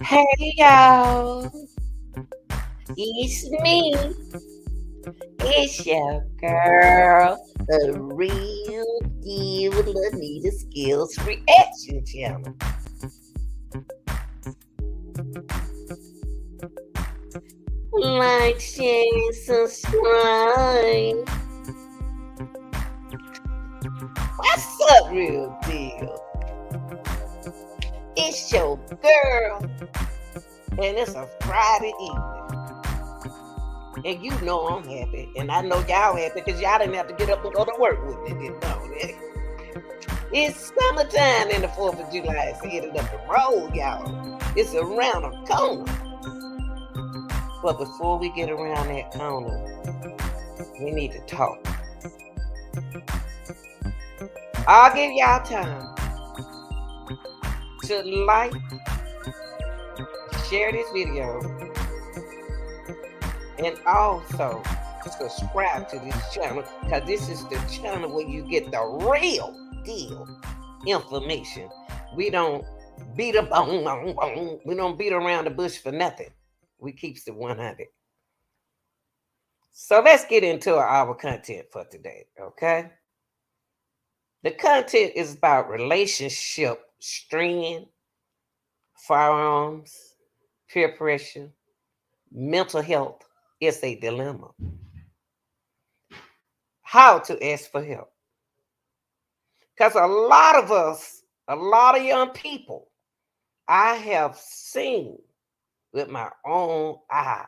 Hey y'all, it's me. It's your girl, the real deal Lanita Skills Reaction Channel. Like, share, subscribe. What's up, real deal? It's your girl, and it's a Friday evening. And you know I'm happy, and I know y'all happy because y'all didn't have to get up and go to work with me. Didn't know that. It's summertime and the 4th of July is headed up the road, y'all. It's around the corner. But before we get around that corner, we need to talk. I'll give y'all time to like, share this video, and also subscribe to this channel because this is the channel where you get the real deal information. We don't beat up we don't beat around the bush for nothing. We keeps it 100. So let's get into our content for today, okay? The content is about relationship strain, firearms, peer pressure, mental health. It's a dilemma. How to ask for help. Because a lot of us, a lot of young people, I have seen with my own eyes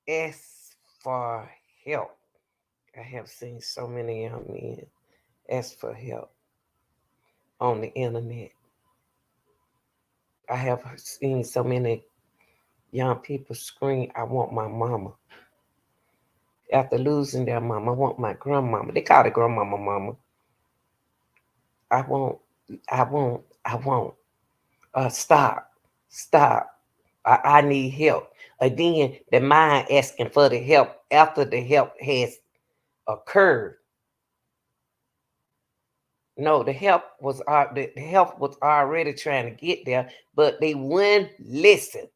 ask for help. I have seen so many young men ask for help on the internet. I have seen so many young people scream, I want my mama. After losing their mama, I want my grandmama. They call it grandmama mama. I want, I want. Stop, stop. I need help. Then the mind asking for the help after the help has occurred. No, the help was already trying to get there, but they wouldn't listen.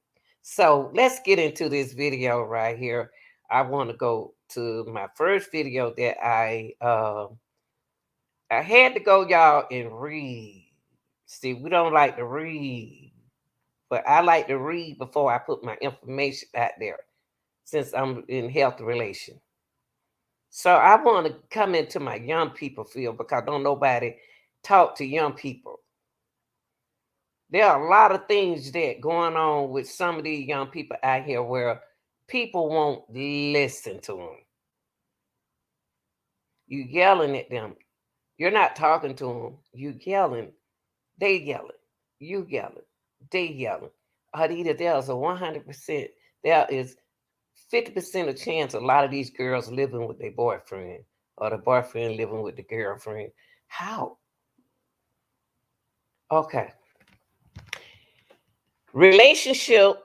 So let's get into this video right here. I want to go to my first video that I had to go, y'all, and read. See, we don't like to read, but I like to read before I put my information out there since I'm in health relation. So I want to come into my young people field because don't nobody talk to young people. There are a lot of things that going on with some of these young people out here where people won't listen to them. You yelling at them. You're not talking to them. You yelling. They yelling. You yelling. They yelling. Either there's a 100%, there is 50% of chance a lot of these girls living with their boyfriend or the boyfriend living with the girlfriend. How? Okay. Relationship,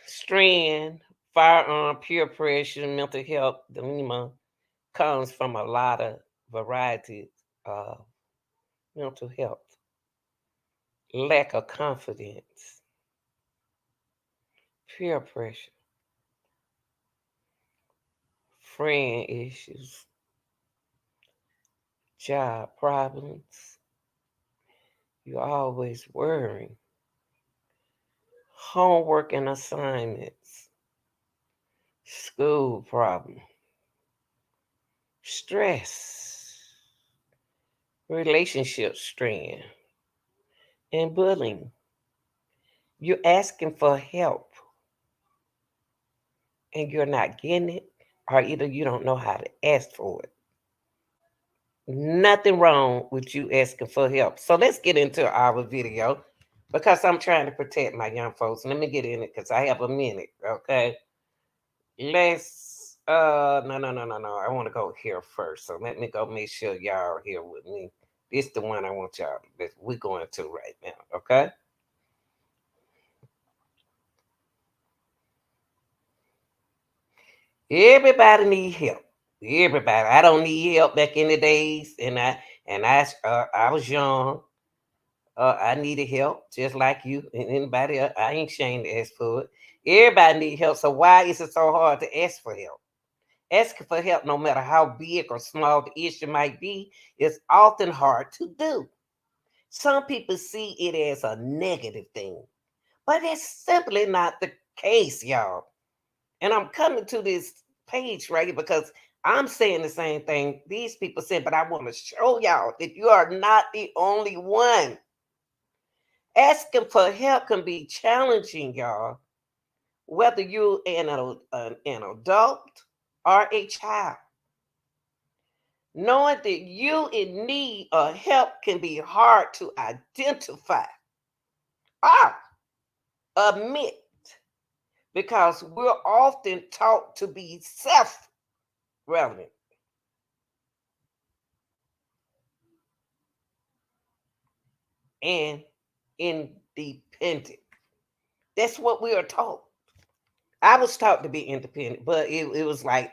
strain, firearm, peer pressure, mental health, dilemma comes from a lot of varieties of mental health, lack of confidence, peer pressure, friend issues, job problems. You're always worrying, homework and assignments, school problem, stress, relationship strain, and bullying. You're asking for help and you're not getting it, or either you don't know how to ask for it. Nothing wrong with you asking for help. So let's get into our video because I'm trying to protect my young folks. Let me get in it because I have a minute. Okay. Let's no. I want to go here first. So let me go make sure y'all are here with me. This is the one I want y'all that we're going to right now. Okay. Everybody need help. Everybody. I don't need help back in the days, and I was young. I needed help just like you and anybody else. I ain't ashamed to ask for it. Everybody need help. So why is it so hard to ask for help? Asking for help, no matter how big or small the issue might be, is often hard to do. Some people see it as a negative thing, but it's simply not the case, y'all. And I'm coming to this page right here because I'm saying the same thing these people said, but I want to show y'all that you are not the only one. Asking for help can be challenging, y'all, whether you're an adult or a child. Knowing that you in need of help can be hard to identify or admit because we're often taught to be self-relevant and independent. That's what we are taught. I was taught to be independent, but it was like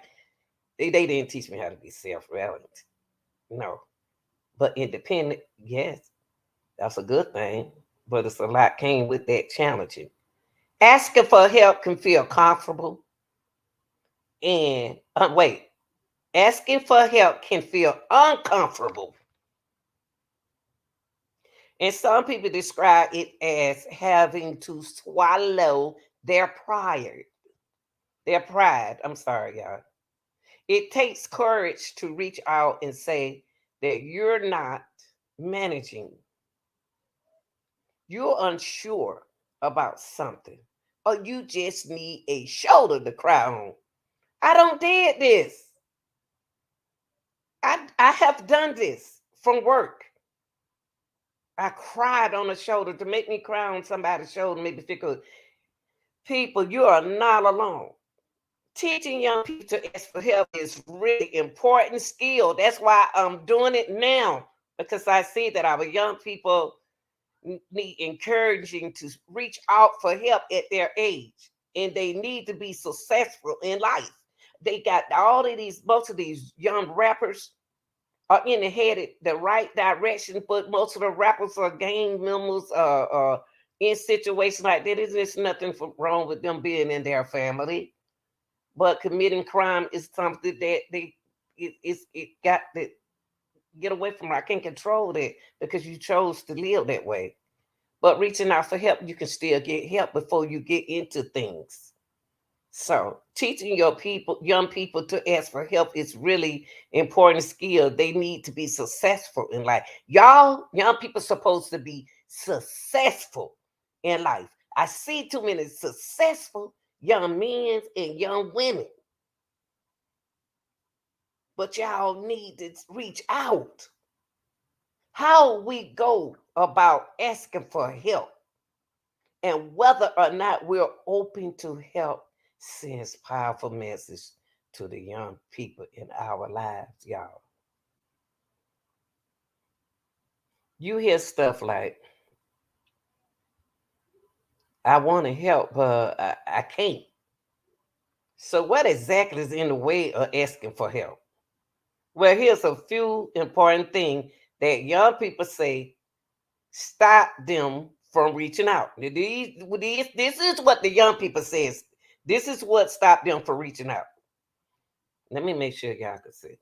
they didn't teach me how to be self-relevant. No. But independent, yes, that's a good thing. But it's a lot came with that challenging. Asking for help can feel comfortable. And wait, asking for help can feel uncomfortable. And some people describe it as having to swallow their pride. Their pride. I'm sorry, y'all. It takes courage to reach out and say that you're not managing. You're unsure about something, or you just need a shoulder to cry on. I don't did this. I have done this from work. I cried on a shoulder to make me cry on somebody's shoulder, maybe because people, you are not alone. Teaching young people to ask for help is really important skill. That's why I'm doing it now because I see that our young people need encouraging to reach out for help at their age, and they need to be successful in life. They got all of these, most of these young rappers are in the right direction, but most of the rappers are gang members, in situations like that. There's nothing wrong with them being in their family, but committing crime is something that it got to get away from. I can't control that because you chose to live that way. But reaching out for help, you can still get help before you get into things. So teaching your people, young people, to ask for help is really important skill. They need to be successful in life. Y'all, young people supposed to be successful in life. I see too many successful young men and young women. But y'all need to reach out. How we go about asking for help and whether or not we're open to help sends powerful message to the young people in our lives, y'all. You hear stuff like, I want to help, but I can't. So what exactly is in the way of asking for help? Well, here's a few important things that young people say stop them from reaching out. This is what the young people says. This is what stopped them from reaching out. Let me make sure y'all can see.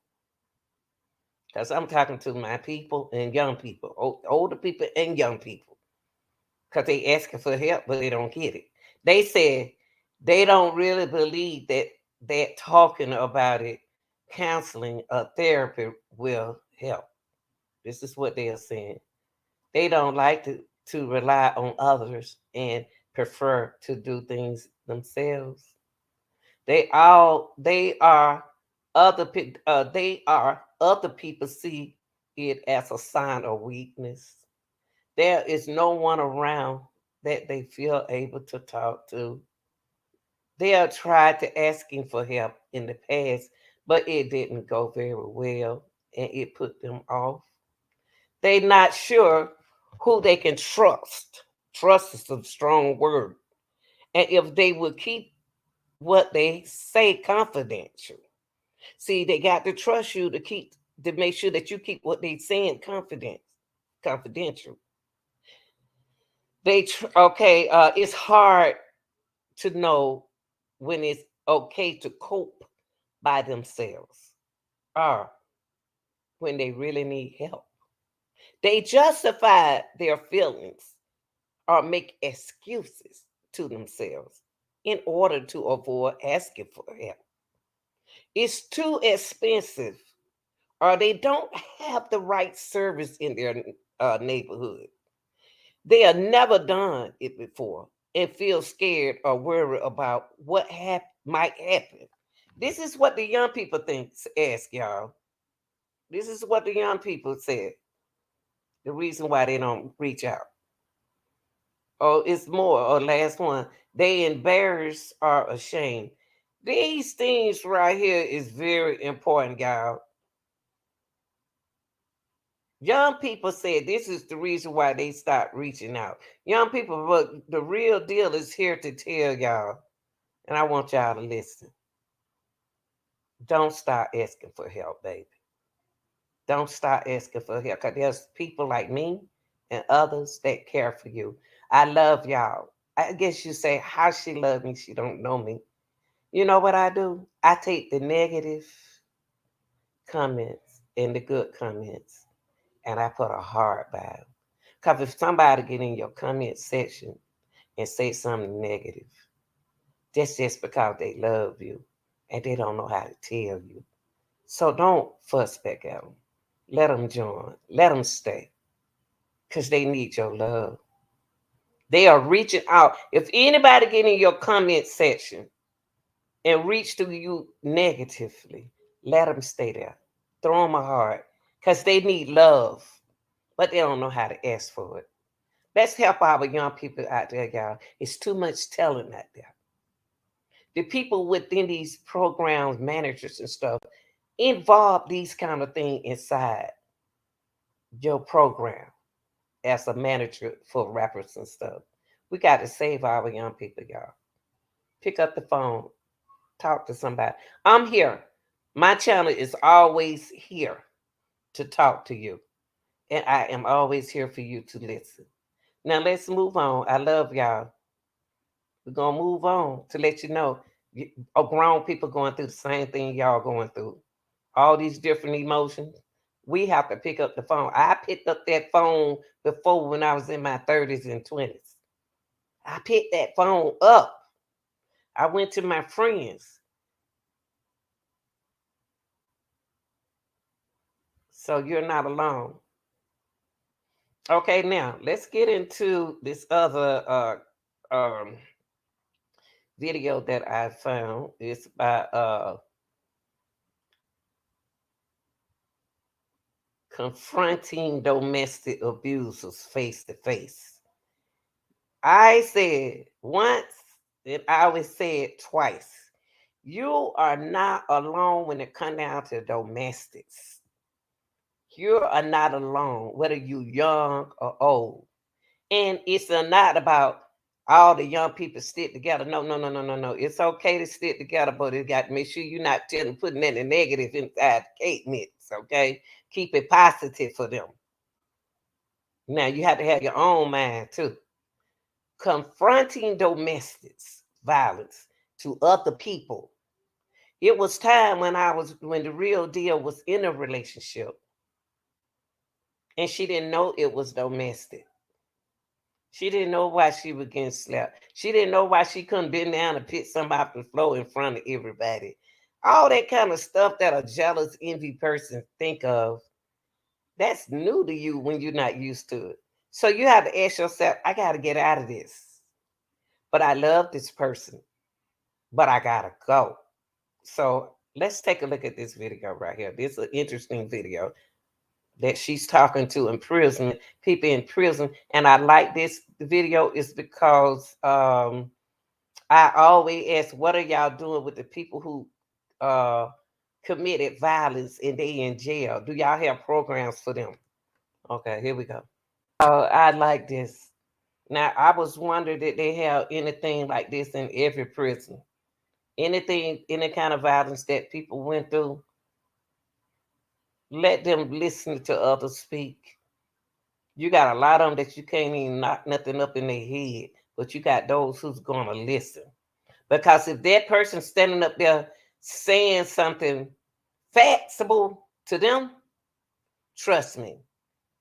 Because I'm talking to my people and young people, older people and young people. Because they asking for help, but they don't get it. They said they don't really believe that talking about it, counseling or therapy will help. This is what they are saying. They don't like to rely on others and prefer to do things themselves. They are they are other people see it as a sign of weakness. There is no one around that they feel able to talk to. They have tried to asking for help in the past, but it didn't go very well and it put them off. They're not sure who they can trust. Trust is a strong word. And if they would keep what they say confidential. See, they got to trust you to make sure that you keep what they saying confidential. It's hard to know when it's okay to cope by themselves or when they really need help. They justify their feelings or make excuses to themselves in order to avoid asking for help. It's too expensive, or they don't have the right service in their neighborhood. They have never done it before and feel scared or worried about what might happen. This is what the young people think. Ask y'all. This is what the young people said. The reason why they don't reach out. Oh, it's more. Or last one. They embarrassed or ashamed. These things right here is very important, y'all. Young people said this is the reason why they stopped reaching out. Young people, but the real deal is here to tell y'all, and I want y'all to listen. Don't start asking for help, baby. Don't start asking for help, because there's people like me and others that care for you. I love y'all. I guess you say, how she love me, she don't know me. You know what I do? I take the negative comments and the good comments, and I put a heart by them. Because if somebody get in your comment section and say something negative, that's just because they love you and they don't know how to tell you. So don't fuss back at them. Let them join. Let them stay. Because they need your love. They are reaching out. If anybody get in your comment section and reach to you negatively, let them stay there. Throw them a heart. Because they need love. But they don't know how to ask for it. Let's help our young people out there, y'all. It's too much telling out there. The people within these programs, managers and stuff, involve these kind of things inside your program as a manager for rappers and stuff. We got to save our young people, y'all. Pick up the phone, talk to somebody. I'm here. My channel is always here to talk to you. And I am always here for you to listen. Now let's move on. I love y'all. We're gonna move on to let you know grown people going through the same thing y'all going through. All these different emotions. We have to pick up the phone. I picked up that phone before when I was in my 30s and 20s. I picked that phone up. I went to my friends. So you're not alone. Okay, now let's get into this other video that I found. It's by confronting domestic abusers face to face. I said once, and I always say it twice. You are not alone when it comes down to domestics. You are not alone, whether you young or old. And it's not about all the young people stick together. No, no, no, no, no, no. It's okay to stick together, but it got to make sure you're not putting any negative inside the cake mix. Okay, keep it positive for them. Now you have to have your own mind too. Confronting domestics violence to other people. It was time when the real deal was in a relationship, and she didn't know it was domestic. She didn't know why she was getting slapped. She didn't know why she couldn't bend down and pick somebody off the floor in front of everybody. All that kind of stuff that a jealous, envy person think of, that's new to you when you're not used to it. So you have to ask yourself, I got to get out of this. But I love this person, but I got to go. So let's take a look at this video right here. This is an interesting video that she's talking to in prison, people in prison. And I like this video is because I always ask, what are y'all doing with the people who committed violence and they in jail? Do y'all have programs for them? Okay, here we go. I like this. Now, I was wondering that they have anything like this in every prison. Anything, any kind of violence that people went through, let them listen to others speak. You got a lot of them that you can't even knock nothing up in their head, but you got those who's going to listen. Because if that person standing up there saying something factable to them, trust me,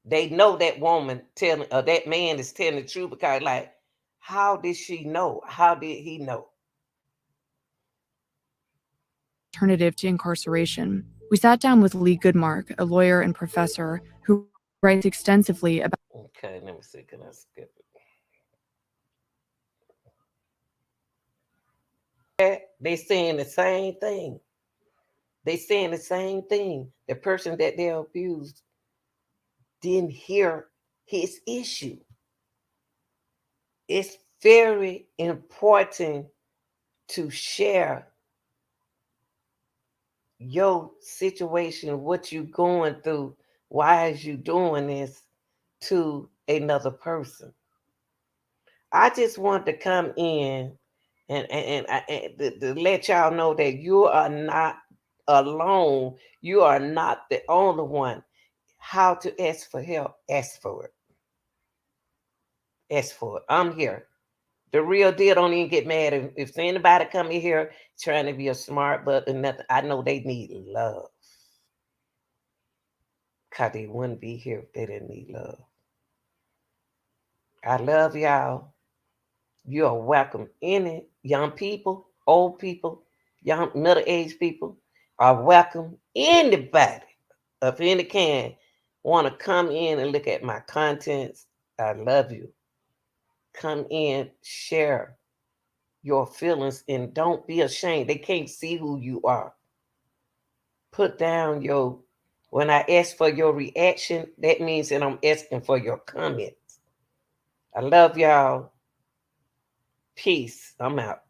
they know that woman telling or that man is telling the truth, because like, how did she know? How did he know? Alternative to incarceration. We sat down with Lee Goodmark, a lawyer and professor who writes extensively about. Okay, let me see. Can I skip it? They saying the same thing. They saying the same thing. The person that they abused didn't hear his issue. It's very important to share your situation, what you going through, why is you doing this, to another person. I just want to come in and to let y'all know that you are not alone. You are not the only one. How to ask for help? Ask for it. Ask for it. I'm here. The real deal. Don't even get mad if anybody come in here trying to be a smart butt and nothing. I know they need love. Because they wouldn't be here if they didn't need love. I love y'all. You are welcome. Any young people, old people, young middle-aged people are welcome. Anybody of any kind want to come in and look at my contents, I love you. Come in, share your feelings, and don't be ashamed. They can't see who you are. Put down your, when I ask for your reaction, that means that I'm asking for your comments. I love y'all. Peace. I'm out.